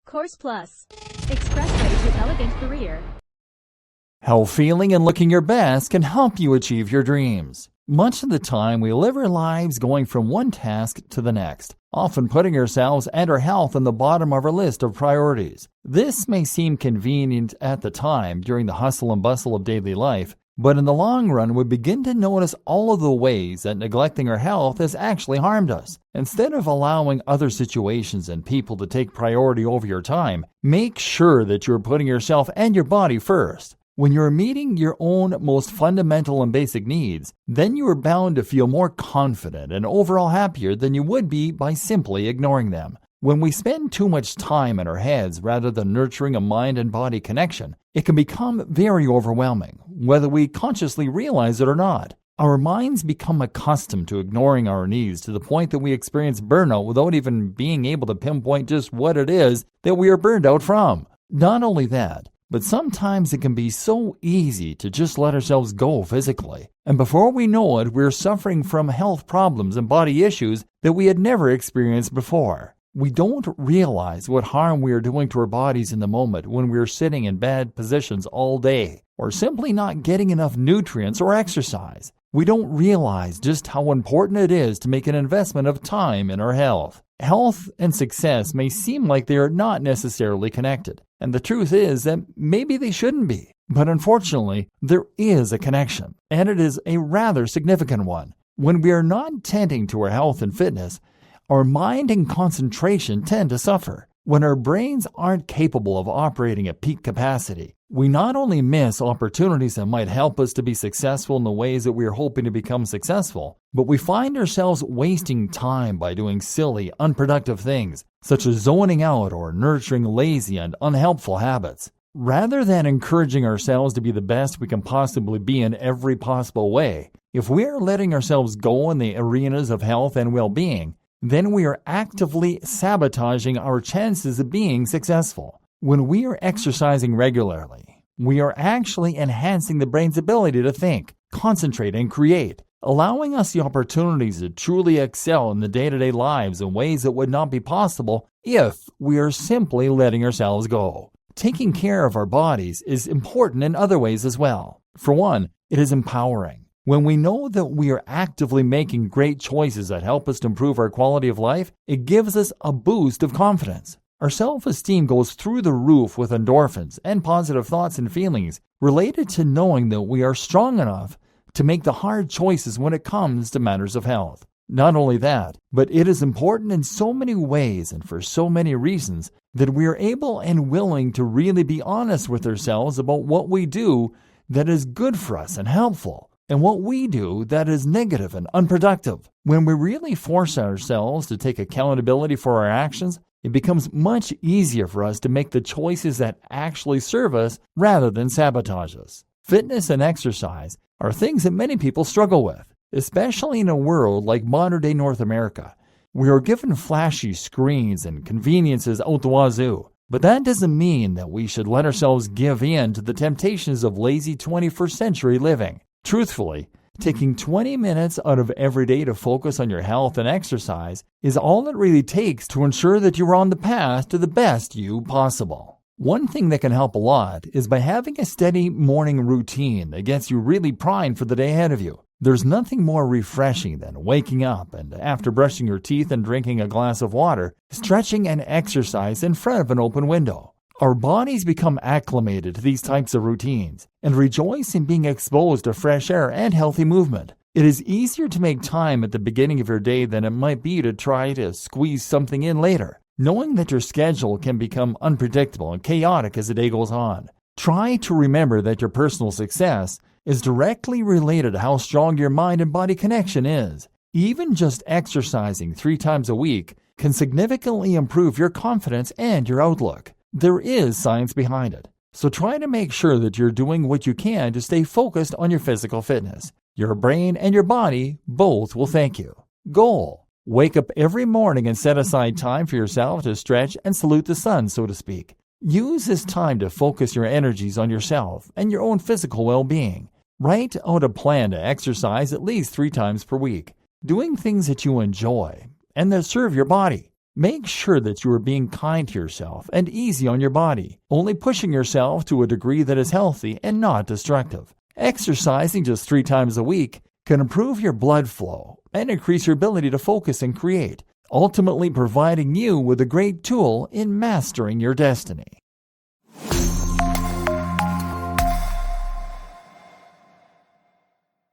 Course Plus. Expressway to elegant career. How feeling and looking your best can help you achieve your dreams. Much of the time, we live our lives going from one task to the next, often putting ourselves and our health on the bottom of our list of priorities. This may seem convenient at the time during the hustle and bustle of daily life, but in the long run, we begin to notice all of the ways that neglecting our health has actually harmed us. Instead of allowing other situations and people to take priority over your time, make sure that you're putting yourself and your body first. When you're meeting your own most fundamental and basic needs, then you are bound to feel more confident and overall happier than you would be by simply ignoring them. When we spend too much time in our heads rather than nurturing a mind and body connection, it can become very overwhelming, whether we consciously realize it or not. Our minds become accustomed to ignoring our needs to the point that we experience burnout without even being able to pinpoint just what it is that we are burned out from. Not only that, but sometimes it can be so easy to just let ourselves go physically. And before we know it, we're suffering from health problems and body issues that we had never experienced before. We don't realize what harm we are doing to our bodies in the moment when we're sitting in bad positions all day, or simply not getting enough nutrients or exercise. We don't realize just how important it is to make an investment of time in our health. Health and success may seem like they are not necessarily connected, and the truth is that maybe they shouldn't be. But unfortunately, there is a connection, and it is a rather significant one. When we are not tending to our health and fitness, our mind and concentration tend to suffer. When our brains aren't capable of operating at peak capacity, we not only miss opportunities that might help us to be successful in the ways that we are hoping to become successful, but we find ourselves wasting time by doing silly, unproductive things, such as zoning out or nurturing lazy and unhelpful habits. Rather than encouraging ourselves to be the best we can possibly be in every possible way, if we are letting ourselves go in the arenas of health and well-being, then we are actively sabotaging our chances of being successful. When we are exercising regularly, we are actually enhancing the brain's ability to think, concentrate, and create, allowing us the opportunities to truly excel in the day-to-day lives in ways that would not be possible if we are simply letting ourselves go. Taking care of our bodies is important in other ways as well. For one, it is empowering. When we know that we are actively making great choices that help us to improve our quality of life, it gives us a boost of confidence. Our self-esteem goes through the roof with endorphins and positive thoughts and feelings related to knowing that we are strong enough to make the hard choices when it comes to matters of health. Not only that, but it is important in so many ways and for so many reasons that we are able and willing to really be honest with ourselves about what we do that is good for us and helpful, and what we do that is negative and unproductive. When we really force ourselves to take accountability for our actions, it becomes much easier for us to make the choices that actually serve us rather than sabotage us. Fitness and exercise are things that many people struggle with, especially in a world like modern-day North America. We are given flashy screens and conveniences out the wazoo, but that doesn't mean that we should let ourselves give in to the temptations of lazy 21st century living. Truthfully, taking 20 minutes out of every day to focus on your health and exercise is all it really takes to ensure that you're on the path to the best you possible. One thing that can help a lot is by having a steady morning routine that gets you really primed for the day ahead of you. There's nothing more refreshing than waking up and, after brushing your teeth and drinking a glass of water, stretching and exercise in front of an open window. Our bodies become acclimated to these types of routines and rejoice in being exposed to fresh air and healthy movement. It is easier to make time at the beginning of your day than it might be to try to squeeze something in later, knowing that your schedule can become unpredictable and chaotic as the day goes on. Try to remember that your personal success is directly related to how strong your mind and body connection is. Even just exercising 3 times a week can significantly improve your confidence and your outlook. There is science behind it, so try to make sure that you're doing what you can to stay focused on your physical fitness. Your brain and your body both will thank you. Goal: wake up every morning and set aside time for yourself to stretch and salute the sun, so to speak. Use this time to focus your energies on yourself and your own physical well-being. Write out a plan to exercise at least 3 times per week, doing things that you enjoy and that serve your body. Make sure that you are being kind to yourself and easy on your body, only pushing yourself to a degree that is healthy and not destructive. Exercising just 3 times a week can improve your blood flow and increase your ability to focus and create, ultimately providing you with a great tool in mastering your destiny.